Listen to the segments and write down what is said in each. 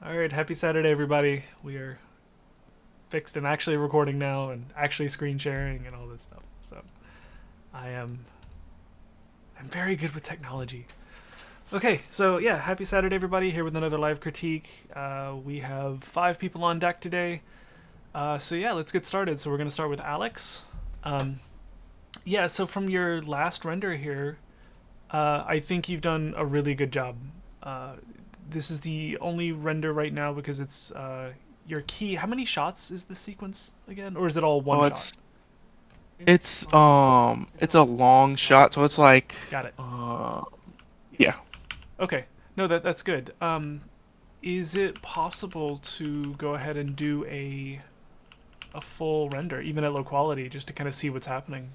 All right, happy Saturday, everybody. We are fixed and actually recording now, and actually screen sharing and all this stuff. So I am I'm very good with technology. Okay, so yeah, happy Saturday, everybody. Here with another live critique. We have 5 people on deck today. So yeah, let's get started. So we're gonna start with Alex. Um, yeah, so from your last render here, I think you've done a really good job. Uh, this is the only render right now because it's your key. How many shots is this sequence again, or is it all one Oh, shot? it's a long shot, so it's like Got it. uh yeah. Okay, no, that's good. Is it possible to go ahead and do a full render, even at low quality, just to kind of see what's happening?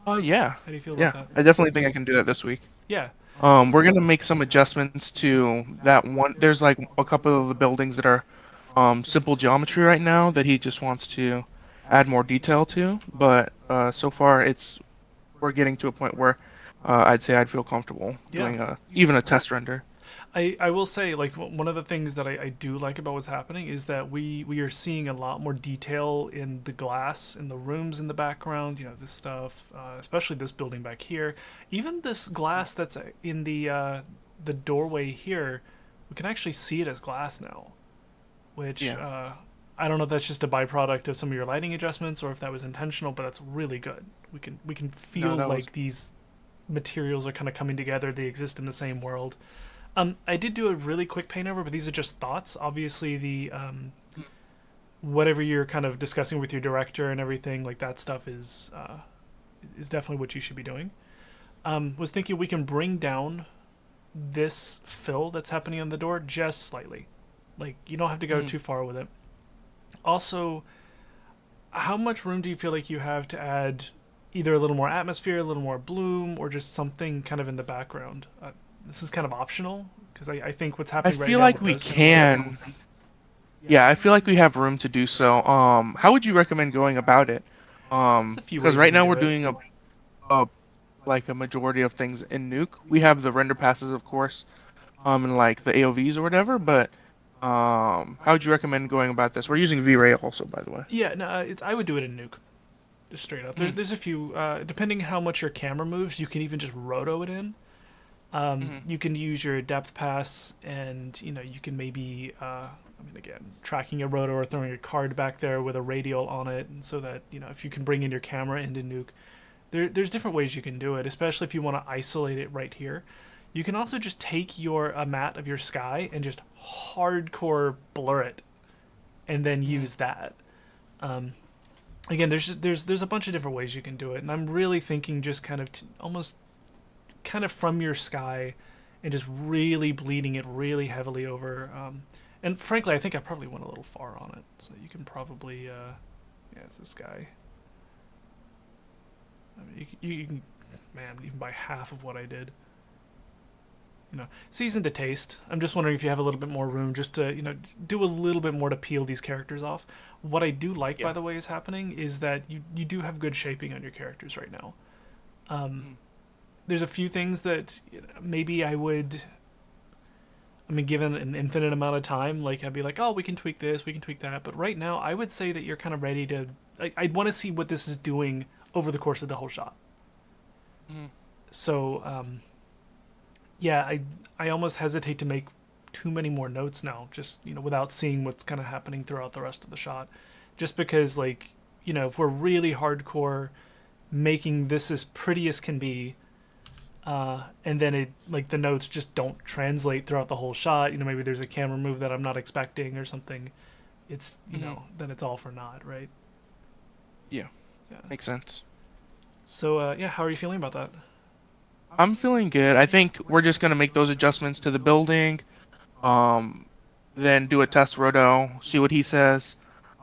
Oh yeah. How do you feel about Yeah. that? I definitely think I can do that this week. Yeah, We're gonna make some adjustments to that one. There's like a couple of the buildings that are simple geometry right now that he just wants to add more detail to, but so far we're getting to a point where I'd say I'd feel comfortable yeah. doing a even a test render. I will say, like, one of the things that I do like about what's happening is that we are seeing a lot more detail in the glass, in the rooms in the background, this stuff, especially this building back here. Even this glass that's in the doorway here, we can actually see it as glass now, which Yeah. I don't know if that's just a byproduct of some of your lighting adjustments or if that was intentional, but that's really good. We can No, feel that was like these materials are kind of coming together. They exist in the same world. I did do a really quick paint over, but these are just thoughts. Obviously, the whatever you're kind of discussing with your director and everything, like that stuff is definitely what you should be doing. Was thinking we can bring down this fill that's happening on the door just slightly. Like you don't have to go mm. too far with it. Also, how much room do you feel like you have to add either a little more atmosphere, a little more bloom, or just something kind of in the background? This is kind of optional because I think what's I happening right feel now like it we does kind of work. can. Yeah, I feel like we have room to do so. How would you recommend going about it? There's a few Because ways you right can now do we're it. doing a like a majority of things in Nuke. We have the render passes, of course, and like the AOVs or whatever. But how would you recommend going about this? We're using V-Ray also, by the way. Yeah, no, I would do it in Nuke, just straight up. There's Mm, there's a few depending how much your camera moves, you can even just roto it in. mm, You can use your depth pass, and you can maybe again tracking a roto or throwing a card back there with a radial on it, and so that if you can bring in your camera into Nuke, there's different ways you can do it, especially if you want to isolate it right here. You can also just take your a matte of your sky and just hardcore blur it, and then mm. use that. Um, Again, there's a bunch of different ways you can do it, and I'm really thinking just kind of almost kind of from your sky, and just really bleeding it really heavily over. And frankly, I think I probably went a little far on it, so you can probably yeah, it's this guy. I mean, you can, man, even by half of what I did. Season to taste. I'm just wondering if you have a little bit more room just to do a little bit more to peel these characters off. What I do like, by Yeah. the way, is happening is that you do have good shaping on your characters right now. Um, Mm. there's a few things that maybe I would. I mean, given an infinite amount of time, like I'd be like, oh, we can tweak this, we can tweak that. But right now, I would say that you're kind of ready to. I'd want to see what this is doing over the course of the whole shot. Mm. So yeah, I almost hesitate to make too many more notes now, just without seeing what's kind of happening throughout the rest of the shot, just because like if we're really hardcore making this as pretty as can be, and then it like the notes just don't translate throughout the whole shot. Maybe there's a camera move that I'm not expecting or something. It's Hmm. then it's all for naught, right? Yeah, Yeah. makes sense. So yeah, how are you feeling about that? I'm feeling good. I think we're just gonna make those adjustments to the building. Um, then do a test roto, see what he says.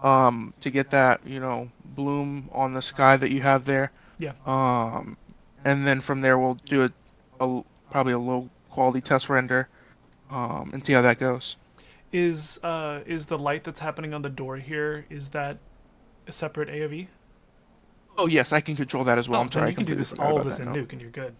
To get that, bloom on the sky that you have there. Yeah. Um, and then from there we'll do probably a low quality test render. And see how that goes. Is the light that's happening on the door here, is that a separate AOV? Oh yes, I can control that as well. Oh, I'm then sorry, I you can do completely this forgot all of about this that in note. Nuke and you're good.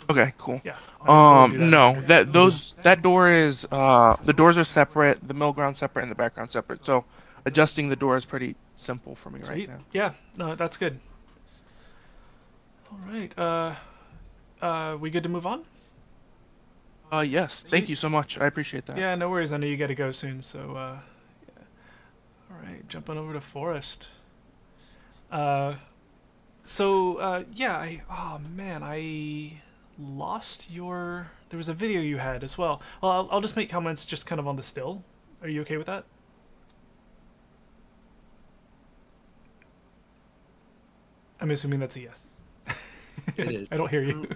Okay, cool. Yeah, I wouldn't do that in No, render. that door is the doors are separate, the middle ground separate, and the background separate. So adjusting the door is pretty simple for me right Sweet. now. Yeah, no, that's good. All right. We good to move on? Yes, thank Sweet. you so much. I appreciate that. Yeah, no worries. I know you got to go soon, so all right, jumping over to Forrest. Uh, yeah, oh man, I lost your. There was a video you had as well. Well, I'll just make comments just kind of on the still. Are you okay with that? I'm assuming that's a yes. It is. I don't hear you.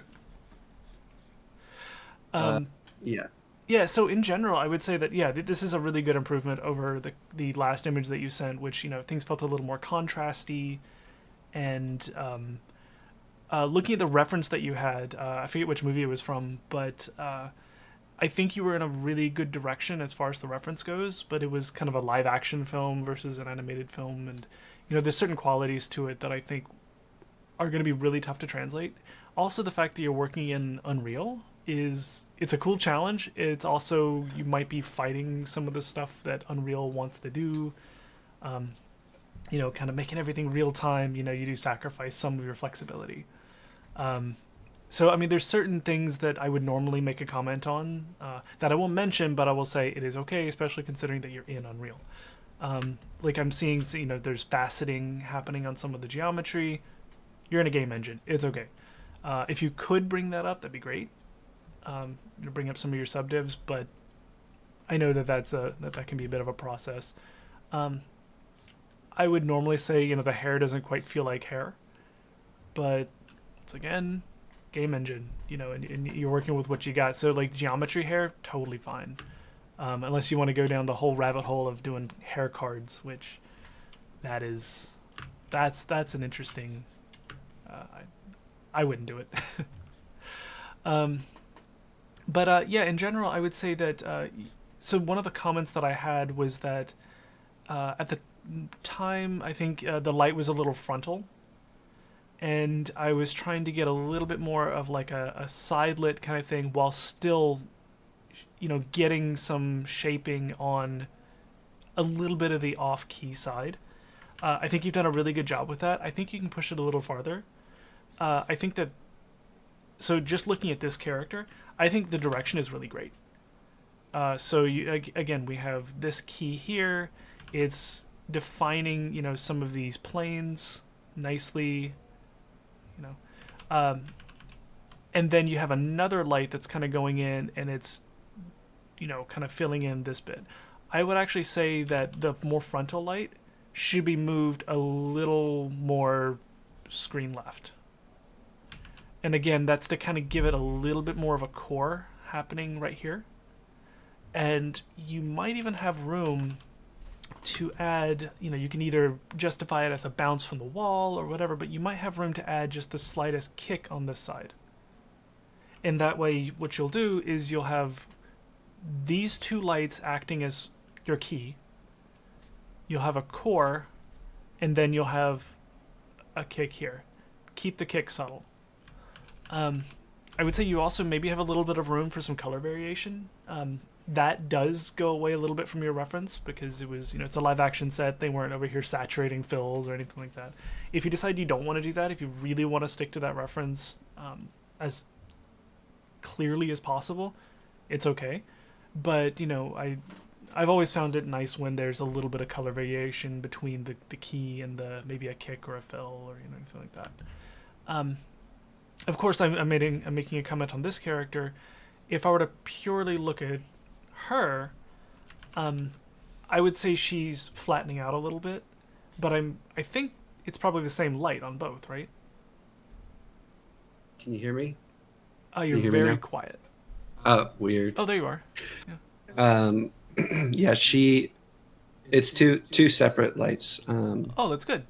Um, uh, Um, yeah. yeah, so in general, I would say that yeah, this is a really good improvement over the last image that you sent, which things felt a little more contrasty, and looking at the reference that you had, I forget which movie it was from, but I think you were in a really good direction as far as the reference goes. But it was kind of a live action film versus an animated film, and there's certain qualities to it that I think are going to be really tough to translate. Also, the fact that you're working in Unreal is it's a cool challenge. It's also you might be fighting some of the stuff that Unreal wants to do. Um, kind of making everything real time. You do sacrifice some of your flexibility. Um, so, I mean, there's certain things that I would normally make a comment on that I won't mention, but I will say it is okay, especially considering that you're in Unreal. Like I'm seeing, there's faceting happening on some of the geometry. You're in a game engine. It's okay. If you could bring that up, that'd be great. Bring up some of your subdivs, but I know that that can be a bit of a process. Um, I would normally say the hair doesn't quite feel like hair, but it's again game engine, and you're working with what you got. So like geometry hair, totally fine. Unless you want to go down the whole rabbit hole of doing hair cards, which that is that's an interesting. I wouldn't do it. um, but yeah, in general, I would say that. So one of the comments that I had was that at the time, I think the light was a little frontal, and I was trying to get a little bit more of like a side lit kind of thing while still, getting some shaping on a little bit of the off key side. I think you've done a really good job with that. I think you can push it a little farther. I think that. So just looking at this character, I think the direction is really great. So again, we have this key here. It's defining, some of these planes nicely, you know, um, and then you have another light that's kind of going in, and it's, kind of filling in this bit. I would actually say that the more frontal light should be moved a little more screen left. And again, that's to kind of give it a little bit more of a core happening right here. And you might even have room to add, you can either justify it as a bounce from the wall or whatever, but you might have room to add just the slightest kick on this side. And that way, what you'll do is you'll have these two lights acting as your key. You'll have a core, and then you'll have a kick here. Keep the kick subtle. I would say you also maybe have a little bit of room for some color variation. That does go away a little bit from your reference because it was, it's a live action set. They weren't over here saturating fills or anything like that. If you decide you don't want to do that, if you really want to stick to that reference as clearly as possible, it's okay. But, I've always found it nice when there's a little bit of color variation between the key and the maybe a kick or a fill or anything like that. Of course, I'm making a comment on this character. If I were to purely look at her, I would say she's flattening out a little bit, but I think it's probably the same light on both, right? Can you hear me? You're you hear me very now? quiet. Oh, weird. Oh, there you are. Yeah. Um, yeah, it's two separate lights Oh, that's good.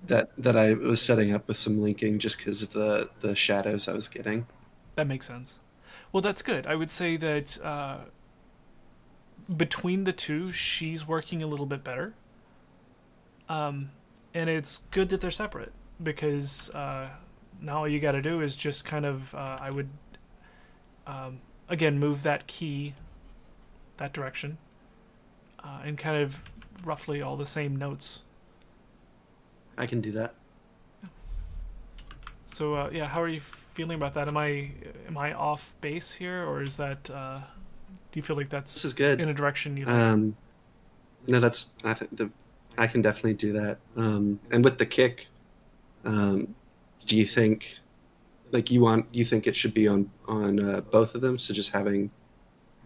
that I was setting up with some linking just because of the shadows I was getting. That makes sense. Well, that's good. I would say that between the two, she's working a little bit better. And it's good that they're separate because now all you got to do is just kind of, I would again, move that key that direction, and kind of roughly all the same notes. I can do that. So yeah, how are you feeling about that? Am I off base here, or is that do you feel like This is that's good. in a direction you like? No, that's I can definitely do that. And with the kick, do you think like you think it should be on both of them? So just having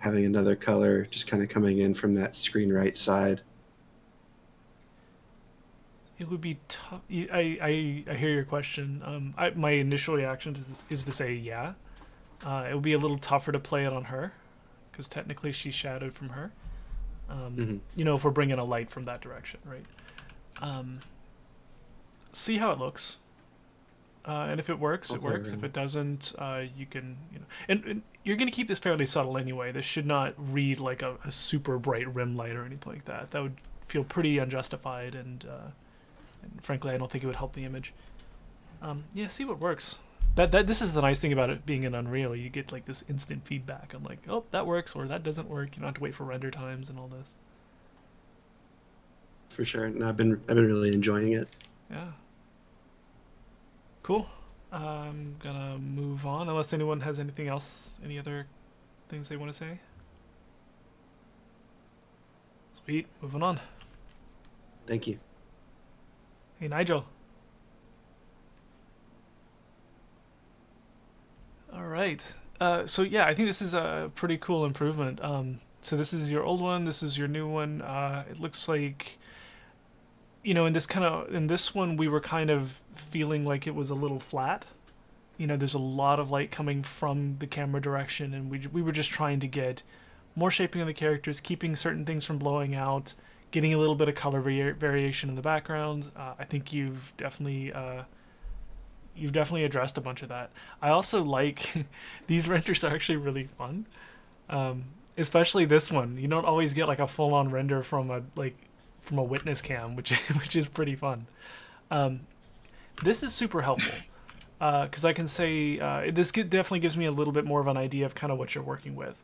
another color just kind of coming in from that screen right side. It would be tough. I hear your question. My initial reaction is to say yeah. It would be a little tougher to play it on her, because technically she's shadowed from her. Hmm. If we're bringing a light from that direction, right? See how it looks, and if it works, I'll it play works. If around. it doesn't, you can, and you're going to keep this fairly subtle anyway. This should not read like a super bright rim light or anything like that. That would feel pretty unjustified, and frankly, I don't think it would help the image. Yeah, see what works. That this is the nice thing about it being in Unreal. You get like this instant feedback. I'm like, oh, that works or that doesn't work. You don't have to wait for render times and all this. For sure. And I've been really enjoying it. Yeah. Cool. I'm gonna move on unless anyone has anything else, any other things they want to say. Sweet. Moving on. Thank you. Hey, Nigel. All right. So yeah, I think this is a pretty cool improvement. So this is your old one. This is your new one. It looks like, in this one we were kind of feeling like it was a little flat. There's a lot of light coming from the camera direction, and we were just trying to get more shaping of the characters, keeping certain things from blowing out, getting a little bit of color variation in the background. I think you've definitely addressed a bunch of that. I also like these renders are actually really fun, especially this one. You don't always get like a full on render from a witness cam, which which is pretty fun. Um, this is super helpful because I can say this definitely gives me a little bit more of an idea of kind of what you're working with.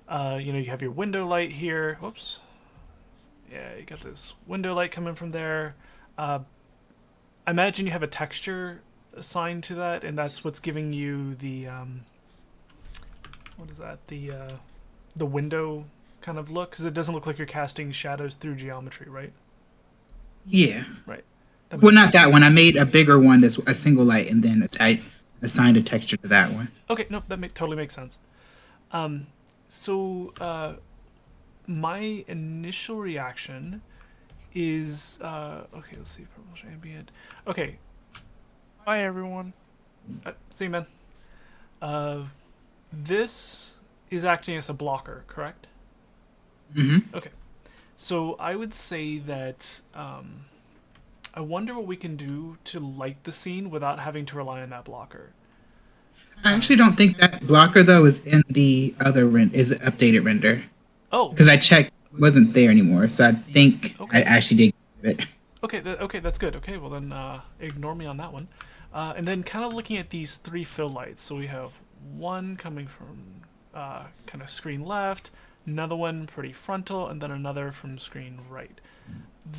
You have your window light here. Whoops. Yeah, you got this window light coming from there. I imagine you have a texture assigned to that, and that's what's giving you the what is that? The window kind of look, because it doesn't look like you're casting shadows through geometry, right? Yeah. Right. That Well, makes not that one. I made a bigger one that's a single light, and then I assigned a texture to that one. Okay. No, that totally makes sense. So my initial reaction is okay. Let's see, purplish ambient. Okay, Bye, everyone. see you, man. This is acting as a blocker, correct? Mm-hmm. Okay. So I would say that I wonder what we can do to light the scene without having to rely on that blocker. I actually don't think that blocker though is in the other is the updated render Oh, because I checked it wasn't there anymore. So I think I okay. actually did get it. Okay, okay, that's good. Okay, well then ignore me on that one. And then kind of looking at these three fill lights. So we have one coming from kind of screen left, another one pretty frontal, and then another from screen right.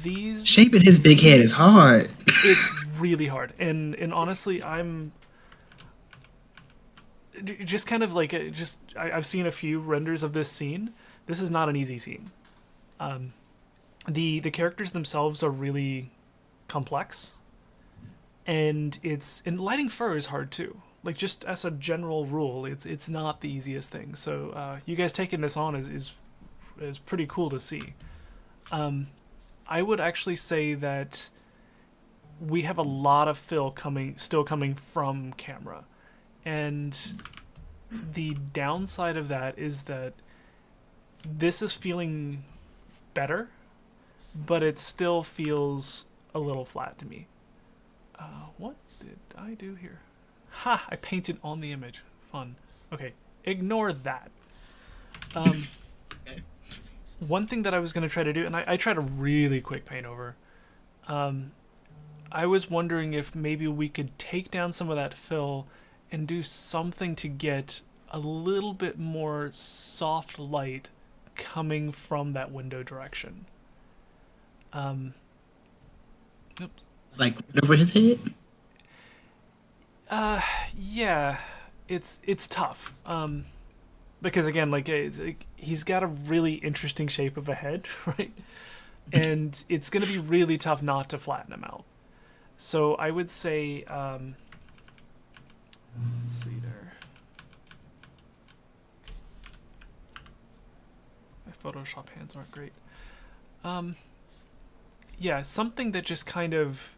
These Shaping his big head is hard. it's really hard, and honestly, I'm just kind of like I've seen a few renders of this scene. This is not an easy scene. The characters themselves are really complex, and lighting fur is hard too. Like, just as a general rule, it's not the easiest thing. So you guys taking this on is pretty cool to see. I would actually say that we have a lot of fill still coming from camera, and the downside of that is that this is feeling better, but it still feels a little flat to me. What did I do here? Ha! I painted on the image. Fun. Okay, ignore that. One thing that I was going to try to do, and I tried a really quick paint over, I was wondering if maybe we could take down some of that fill and do something to get a little bit more soft light coming from that window direction. Oops. Like right over his head? Yeah, it's tough. Because again, like he's got a really interesting shape of a head, right? And it's gonna be really tough not to flatten him out. So I would say, let's see there. My Photoshop hands aren't great. Yeah, something that just kind of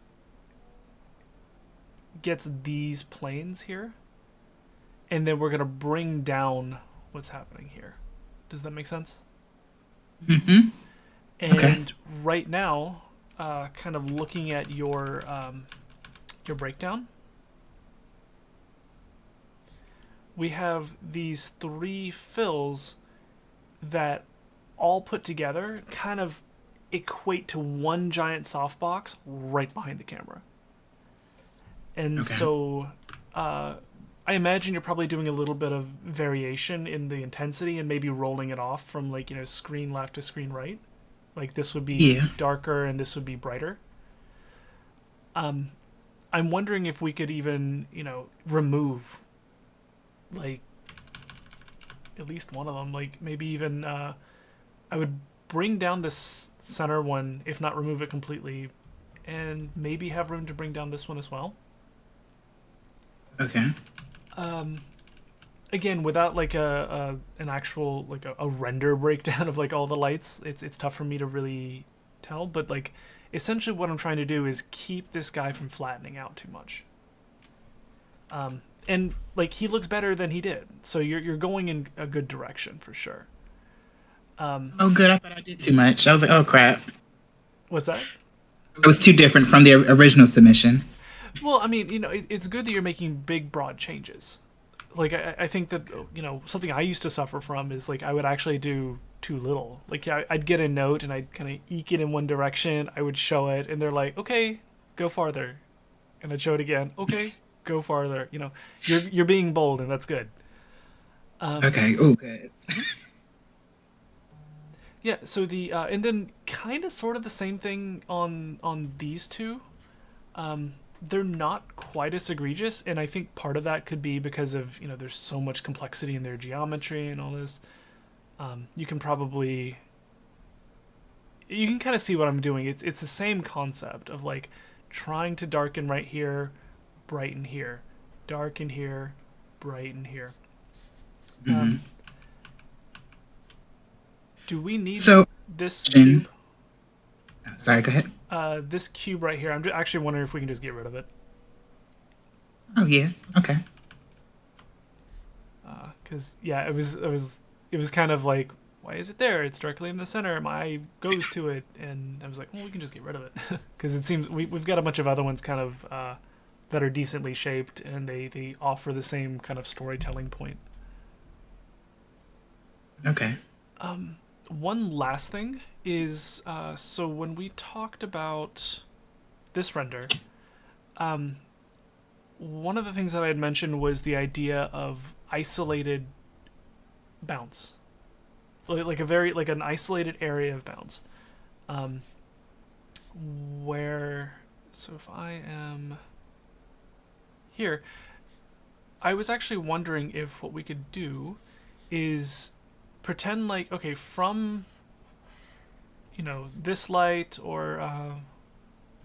gets these planes here, and then we're gonna bring down what's happening here. Does that make sense? Mm-hmm. And Okay. right now, kind of looking at your breakdown, we have these three fills that all put together kind of equate to one giant softbox right behind the camera. And Okay. so I imagine you're probably doing a little bit of variation in the intensity and maybe rolling it off from like, screen left to screen right. Like this would be Yeah. darker and this would be brighter. I'm wondering if we could even, remove like at least one of them. Like maybe even I would bring down this center one, if not remove it completely, and maybe have room to bring down this one as well. Okay. Again, without like an actual like a render breakdown of like all the lights, it's tough for me to really tell. But like essentially, what I'm trying to do is keep this guy from flattening out too much. And like he looks better than he did, so you're going in a good direction for sure. Oh, good. I thought I did too much. I was like, oh, crap. What's that? It was too different from the original submission. Well, I mean, it's good that you're making big, broad changes. Like, I think that, something I used to suffer from is, like, I would actually do too little. Like, I'd get a note and I'd kind of eke it in one direction. I would show it, and they're like, okay, go farther. And I'd show it again. Okay, go farther. You're being bold, and that's good. Okay. Oh, good. Yeah, so and then kind of sort of the same thing on these two. They're not quite as egregious, and I think part of that could be because of there's so much complexity in their geometry and all this. You can kind of see what I'm doing. It's the same concept of like trying to darken right here, brighten here, darken here, brighten here. Mm-hmm. Do we need So, this cube? sorry, go ahead. This cube right here. I'm actually wondering if we can just get rid of it. Oh, yeah. Okay. Because it was kind of like, why is it there? It's directly in the center. My eye goes to it, and I was like, well, we can just get rid of it because it seems we've got a bunch of other ones kind of that are decently shaped, and they offer the same kind of storytelling point. Okay. One last thing is so when we talked about this render, one of the things that I had mentioned was the idea of isolated bounce, like an isolated area of bounce, where so if I am here, I was actually wondering if what we could do is pretend like, okay, from this light, or I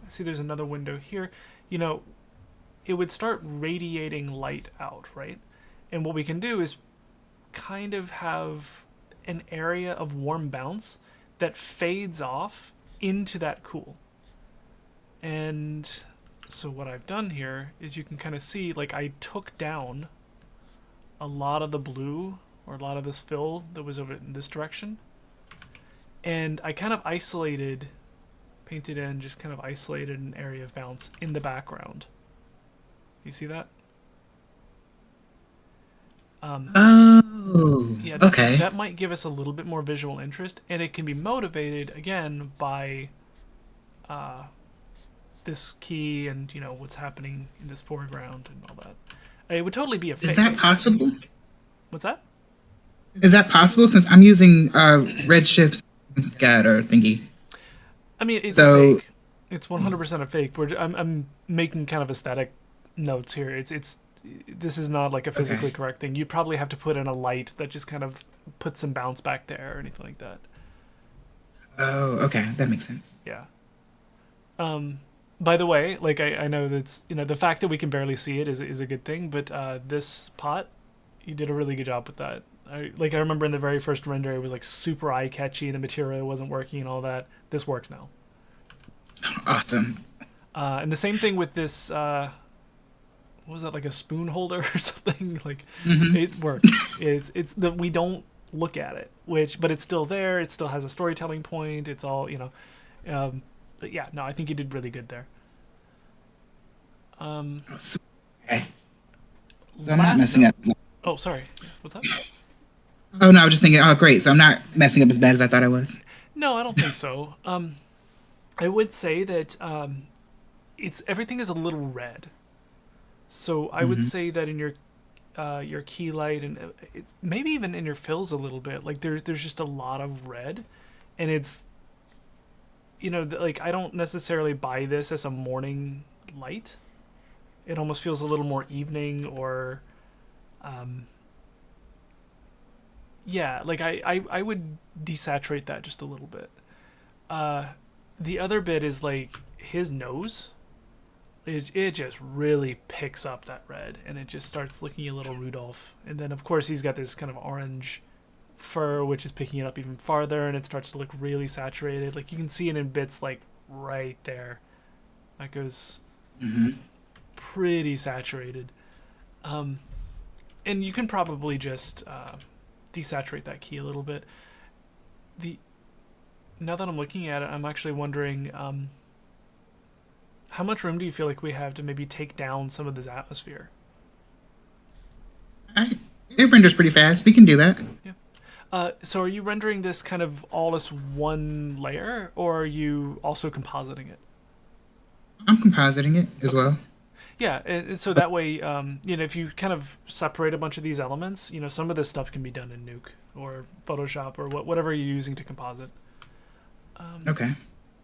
see there's another window here, it would start radiating light out, right? And what we can do is kind of have an area of warm bounce that fades off into that cool. And so what I've done here is you can kind of see, like, I took down a lot of the blue, or a lot of this fill that was over in this direction, and I kind of painted in, just kind of isolated an area of bounce in the background. You see that? Oh, Yeah, okay. that might give us a little bit more visual interest, and it can be motivated again by this key and what's happening in this foreground and all that. It would totally be a fake. Is that possible? What's that? Is that possible? Since I'm using Redshift scatter thingy. I mean, it's a So fake. It's 100% a fake. I'm making kind of aesthetic notes here. It's this is not like a physically okay. correct thing. You'd probably have to put in a light that just kind of puts some bounce back there or anything like that. Oh, okay, that makes sense. Yeah. Um, by the way, like I know that's the fact that we can barely see it is a good thing, but this pot, you did a really good job with that. I remember in the very first render it was like super eye catchy, the material wasn't working and all that. This works now. Awesome. And the same thing with this. What was that, like a spoon holder or something? Like, Hmm. it works. It's that we don't look at it, but it's still there. It still has a storytelling point. It's all but yeah, no, I think you did really good there. Um, Oh, okay. So I'm not last messing note. up. Oh, sorry. What's up? Oh no, I was just thinking. Oh, great. So I'm not messing up as bad as I thought I was. No, I don't think so. I would say that it's everything is a little red. So I would Hmm. say that in your key light and maybe even in your fills a little bit. Like there's just a lot of red, and it's like I don't necessarily buy this as a morning light. It almost feels a little more evening or, um, yeah. Like I would desaturate that just a little bit. Uh, the other bit is like his nose. It just really picks up that red, and it just starts looking a little Rudolph. And then of course he's got this kind of orange fur, which is picking it up even farther, and it starts to look really saturated. Like you can see it in bits like right there. That goes Hmm. pretty saturated. Um, and you can probably just desaturate that key a little bit. The Now that I'm looking at it, I'm actually wondering how much room do you feel like we have to maybe take down some of this atmosphere? I, it renders pretty fast. We can do that. Yeah. So are you rendering this kind of all as one layer, or are you also compositing it? I'm compositing it as Okay. well. Yeah, and so that way, if you kind of separate a bunch of these elements, some of this stuff can be done in Nuke or Photoshop or whatever you're using to composite. Um, Okay.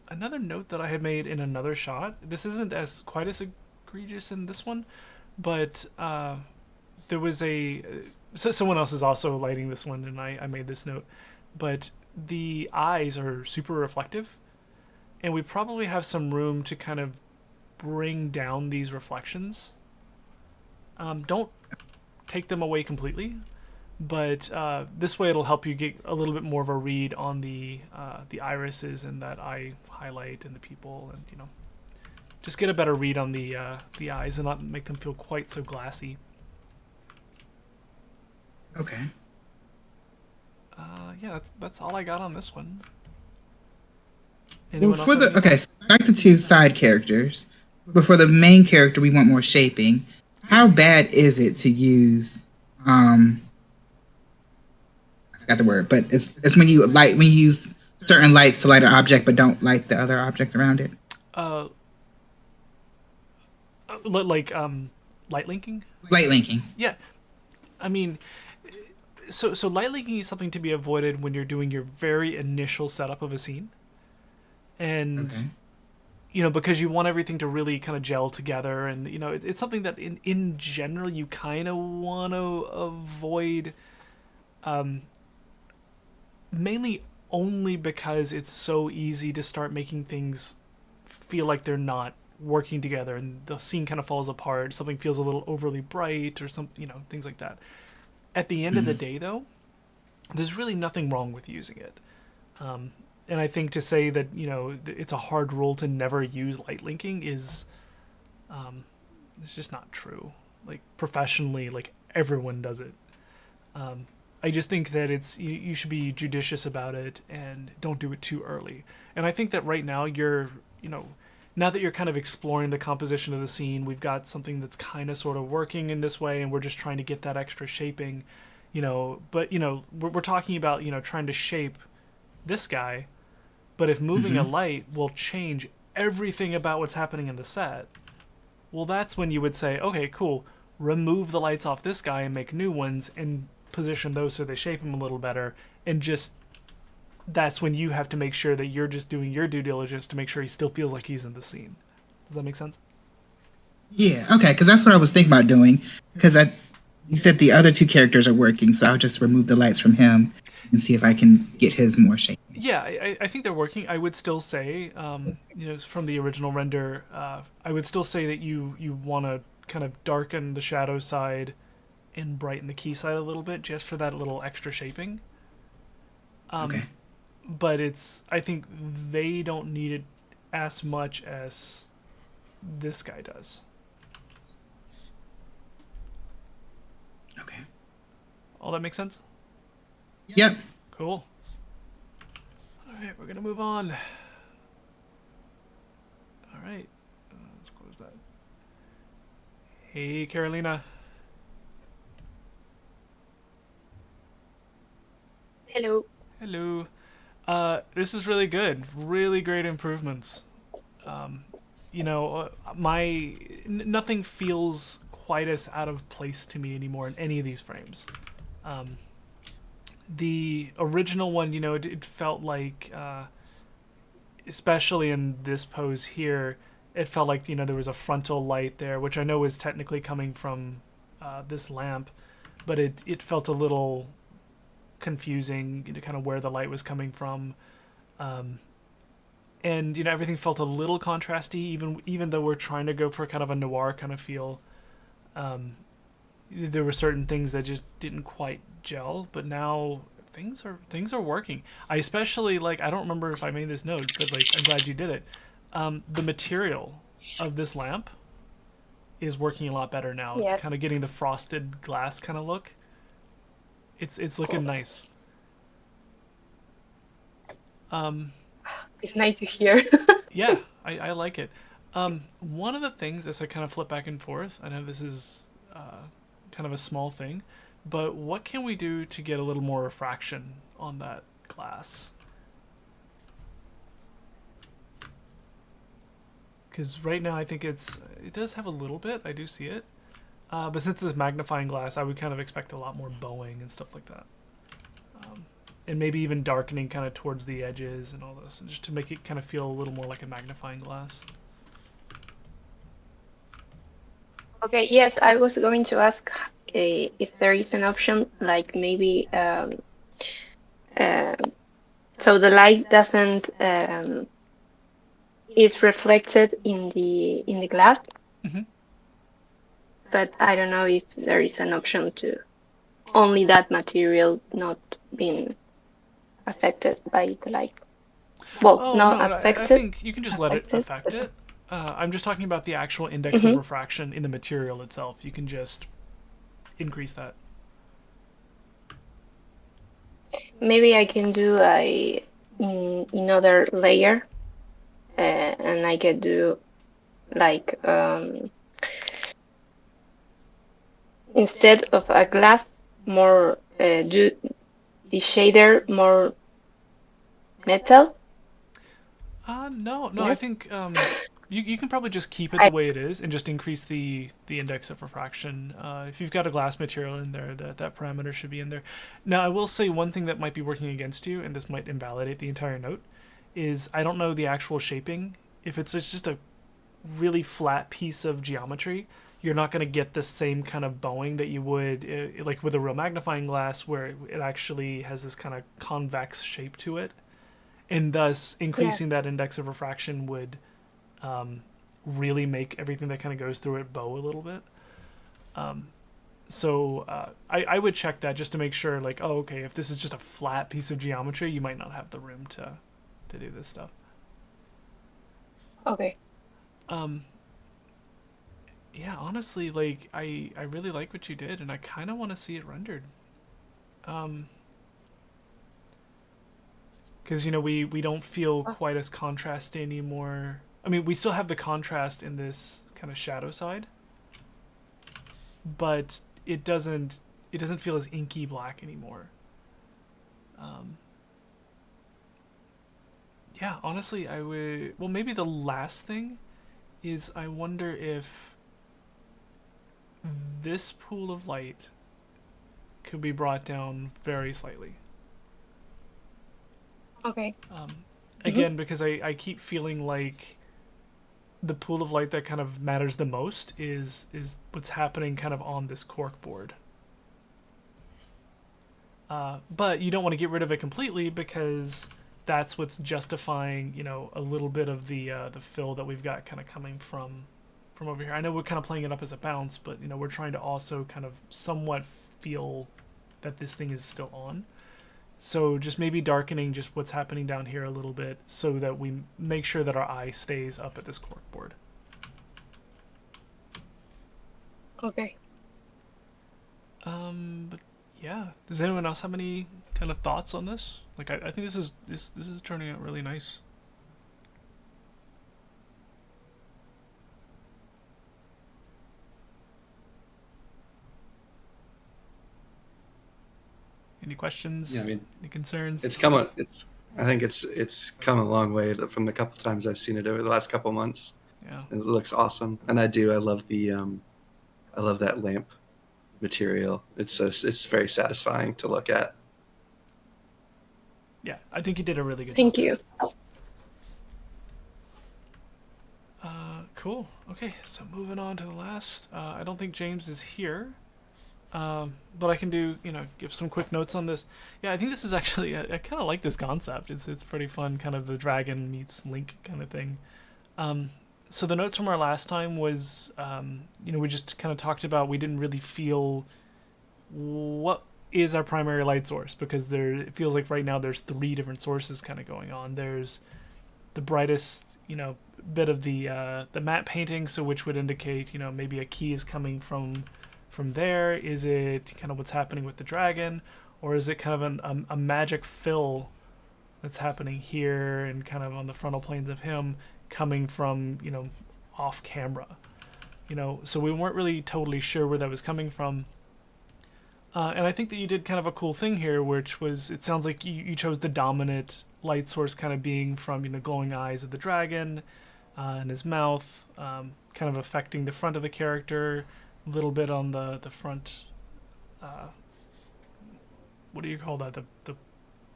Another note that I had made in another shot. This isn't as quite as egregious in this one, but there was so someone else is also lighting this one, and I made this note. But the eyes are super reflective, and we probably have some room to kind of bring down these reflections. Don't take them away completely, but this way it'll help you get a little bit more of a read on the irises and that eye highlight and the people, and just get a better read on the eyes and not make them feel quite so glassy. Okay. Yeah, that's all I got on this one. Well, Anyone else for have the anything? okay, so like the two side characters, but for the main character, we want more shaping. Yeah. How bad is it to use? Um, I forgot the word, but it's when you use certain lights to light an object, but don't light the other object around it. Uh, like light linking. Light linking. Yeah, I mean, so light linking is something to be avoided when you're doing your very initial setup of a scene, and Okay. because you want everything to really kind of gel together, and it's something that in general you kind of want to avoid, um, mainly only because it's so easy to start making things feel like they're not working together, and the scene kind of falls apart. Something feels a little overly bright, or things like that. At the end of the Mhm. day, though, there's really nothing wrong with using it. Um, and I think to say that it's a hard rule to never use light linking is um, it's just not true. Like professionally, like everyone does it. Um, I just think that you should be judicious about it and don't do it too early. And I think that right now now that you're kind of exploring the composition of the scene, we've got something that's kind of sort of working in this way, and we're just trying to get that extra shaping. But we're talking about trying to shape this guy, but if moving a Mhm. light will change everything about what's happening in the set, well, that's when you would say, okay, cool, remove the lights off this guy and make new ones, and position those so they shape him a little better, and just that's when you have to make sure that you're just doing your due diligence to make sure he still feels like he's in the scene. Does that make sense? Yeah, okay, because that's what I was thinking about doing. Because you said the other two characters are working, so I'll just remove the lights from him and see if I can get his more shape. Yeah, I think they're working. I would still say, from the original render, I would still say that you want to kind of darken the shadow side and brighten the key side a little bit, just for that little extra shaping. Okay. But I think they don't need it as much as this guy does. Okay. All that makes sense? Yep. Cool. Alright, we're gonna move on. Alright, let's close that. Hey, Carolina. Hello. Hello. This is really good. Really great improvements. Nothing feels quite as out of place to me anymore in any of these frames. The original one, it felt like, especially in this pose here, it felt like, there was a frontal light there, which I know is technically coming from this lamp, but it felt a little confusing, kind of where the light was coming from. And everything felt a little contrasty, even though we're trying to go for kind of a noir kind of feel. There were certain things that just didn't quite gel, but now things are working. I especially I don't remember if I made this note, but I'm glad you did it. The material of this lamp is working a lot better now. Yeah. Kind of getting the frosted glass kind of look. It's looking nice. It's nice to hear. Yeah, I like it. One of the things as I kind of flip back and forth, I know this is kind of a small thing, but what can we do to get a little more refraction on that glass? Because right now I think it does have a little bit. I do see it. But since it's magnifying glass, I would kind of expect a lot more bowing and stuff like that. And maybe even darkening kind of towards the edges and all this, just to make it kind of feel a little more like a magnifying glass. Okay, yes, I was going to ask if there is an option, like maybe so the light doesn't is reflected in the glass. Mhm. But I don't know if there is an option to only that material not being affected by the light. Well, Oh, not no, affected. I think you can just let it affected, affect but- it. I'm just talking about the actual index of refraction in the material itself. You can just increase that. Maybe I can do another layer, and I can do like instead of a glass, more do the shader more metal. No, Yeah. I think you can probably just keep it the way it is and just increase the index of refraction. If you've got a glass material in there, that parameter should be in there. Now, I will say one thing that might be working against you, and this might invalidate the entire note, is I don't know the actual shaping. If it's just a really flat piece of geometry, you're not going to get the same kind of bowing that you would like with a real magnifying glass, where it actually has this kind of convex shape to it. And thus, increasing that index of refraction would really make everything that kind of goes through it bow a little bit. So I would check that just to make sure, okay, if this is just a flat piece of geometry, you might not have the room to do this stuff. Okay. Yeah, honestly, I really like what you did, and I kind of want to see it rendered. Because we don't feel quite as contrasty anymore. I mean, we still have the contrast in this kind of shadow side, but it doesn't feel as inky black anymore. Yeah, honestly, I would. Well, maybe the last thing is I wonder if this pool of light could be brought down very slightly. Okay. Again, because I keep feeling like the pool of light that kind of matters the most is what's happening kind of on this cork board. But you don't want to get rid of it completely because that's what's justifying, a little bit of the fill that we've got kind of coming from over here. I know we're kind of playing it up as a bounce, but we're trying to also kind of somewhat feel that this thing is still on. So just maybe darkening just what's happening down here a little bit so that we make sure that our eye stays up at this cork board. Okay. But yeah, does anyone else have any kind of thoughts on this? Like, I think this is turning out really nice. Any questions? Yeah, I mean, any concerns? I think it's come a long way from the couple times I've seen it over the last couple months. Yeah. It looks awesome, and I love I love that lamp material. It's very satisfying to look at. Yeah, I think you did a really good Thank job. you. Cool. Okay, so moving on to the last. I don't think James is here. But I can give some quick notes on this. Yeah, I think this is actually, I kind of like this concept. It's pretty fun, kind of the dragon meets Link kind of thing. So the notes from our last time was, we just kind of talked about, we didn't really feel what is our primary light source, because it feels like right now there's 3 different sources kind of going on. There's the brightest, bit of the matte painting, so which would indicate, maybe a key is coming from there. Is it kind of what's happening with the dragon, or is it kind of a magic fill that's happening here and kind of on the frontal planes of him coming from off camera? So we weren't really totally sure where that was coming from. And I think that you did kind of a cool thing here, which was, it sounds like you chose the dominant light source kind of being from glowing eyes of the dragon and his mouth, kind of affecting the front of the character, a little bit on the front, what do you call that,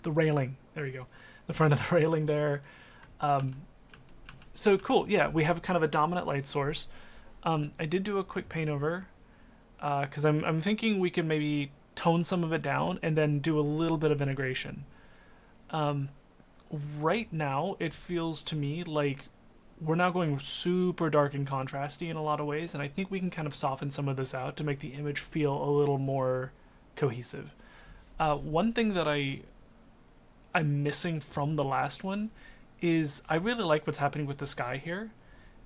the railing, there you go, the front of the railing there. So cool. Yeah, we have kind of a dominant light source. I did do a quick paint over because I'm thinking we could maybe tone some of it down and then do a little bit of integration. Right now it feels to me like we're now going super dark and contrasty in a lot of ways, and I think we can kind of soften some of this out to make the image feel a little more cohesive. One thing that I'm missing from the last one is I really like what's happening with the sky here,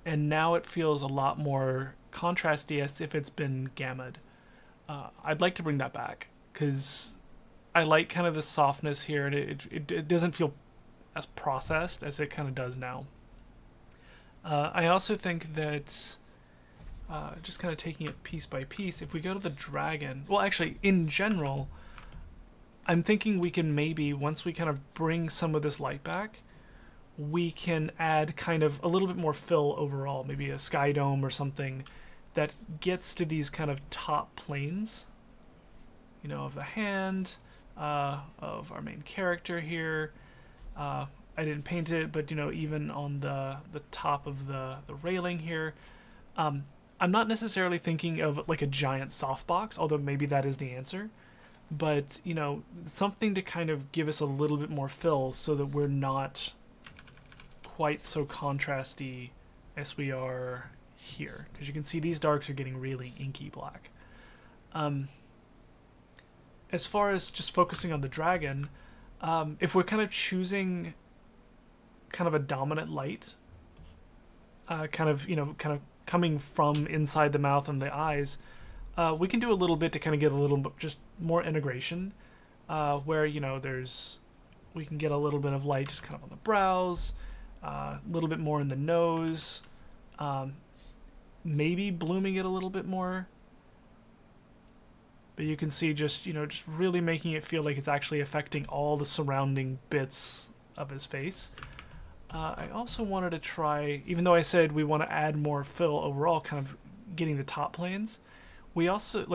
and now it feels a lot more contrasty as if it's been gammaed. I'd like to bring that back because I like kind of the softness here, and it doesn't feel as processed as it kind of does now. I also think that just kind of taking it piece by piece, if we go to the dragon, well, actually, in general, I'm thinking we can maybe, once we kind of bring some of this light back, we can add kind of a little bit more fill overall, maybe a sky dome or something that gets to these kind of top planes, of the hand, of our main character here. I didn't paint it, but even on the top of the railing here, I'm not necessarily thinking of like a giant softbox, although maybe that is the answer, but something to kind of give us a little bit more fill so that we're not quite so contrasty as we are here, because you can see these darks are getting really inky black. As far as just focusing on the dragon, if we're kind of choosing kind of a dominant light, kind of coming from inside the mouth and the eyes, we can do a little bit to kind of get a little bit just more integration, where we can get a little bit of light just kind of on the brows, a little bit more in the nose, maybe blooming it a little bit more. But you can see just really making it feel like it's actually affecting all the surrounding bits of his face. I also wanted to try, even though I said we want to add more fill overall, kind of getting the top planes, we also,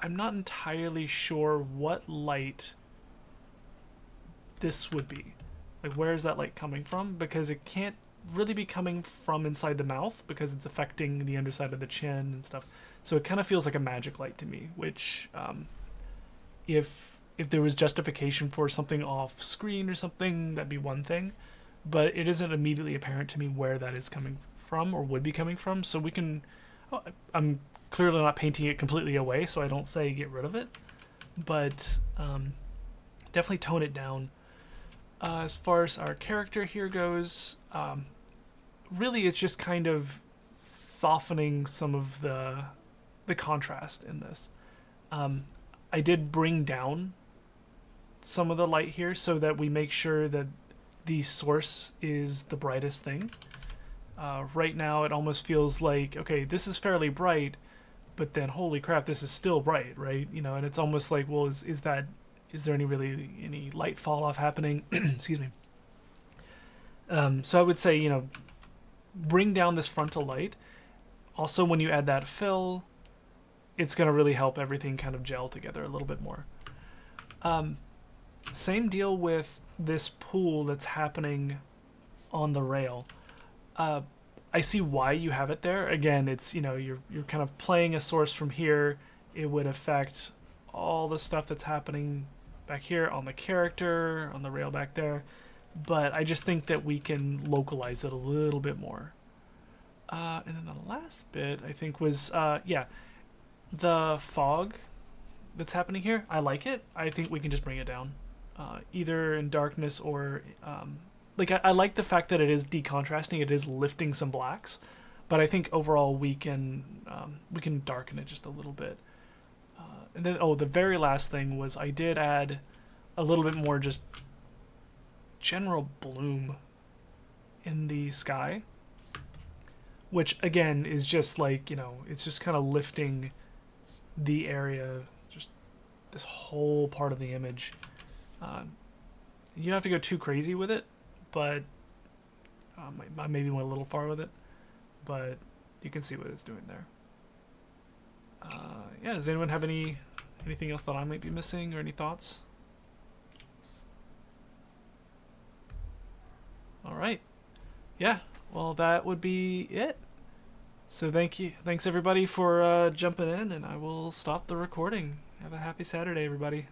I'm not entirely sure what light this would be. Like, where is that light coming from? Because it can't really be coming from inside the mouth because it's affecting the underside of the chin and stuff. So it kind of feels like a magic light to me, which if there was justification for something off screen or something, that'd be one thing. But it isn't immediately apparent to me where that is coming from or would be coming from. So we can. Oh, I'm clearly not painting it completely away, so I don't say get rid of it, but definitely tone it down. As far as our character here goes, really it's just kind of softening some of the contrast in this. I did bring down some of the light here so that we make sure that the source is the brightest thing. Right now it almost feels like, okay, this is fairly bright, but then holy crap, this is still bright, right? You know, and it's almost like, well, is there any light fall off happening? Excuse me. So I would say, you know, bring down this frontal light. Also, when you add that fill, it's going to really help everything kind of gel together a little bit more. Same deal with this pool that's happening on the rail. I see why you have it there. Again, it's, you know, you're kind of playing a source from here. It would affect all the stuff that's happening back here on the character, on the rail back there. But I just think that we can localize it a little bit more. And then the last bit, I think, was, the fog that's happening here. I like it. I think we can just bring it down. Either in darkness or... I like the fact that it is decontrasting. It is lifting some blacks. But I think overall we can darken it just a little bit. And then, the very last thing was I did add a little bit more just general bloom in the sky, which again is just like, you know, it's just kind of lifting the area, just this whole part of the image. You don't have to go too crazy with it, but I maybe went a little far with it, but you can see what it's doing there. Does anyone have anything else that I might be missing or any thoughts? All right. Yeah, well, that would be it. So thanks everybody for jumping in, and I will stop the recording. Have a happy Saturday, everybody.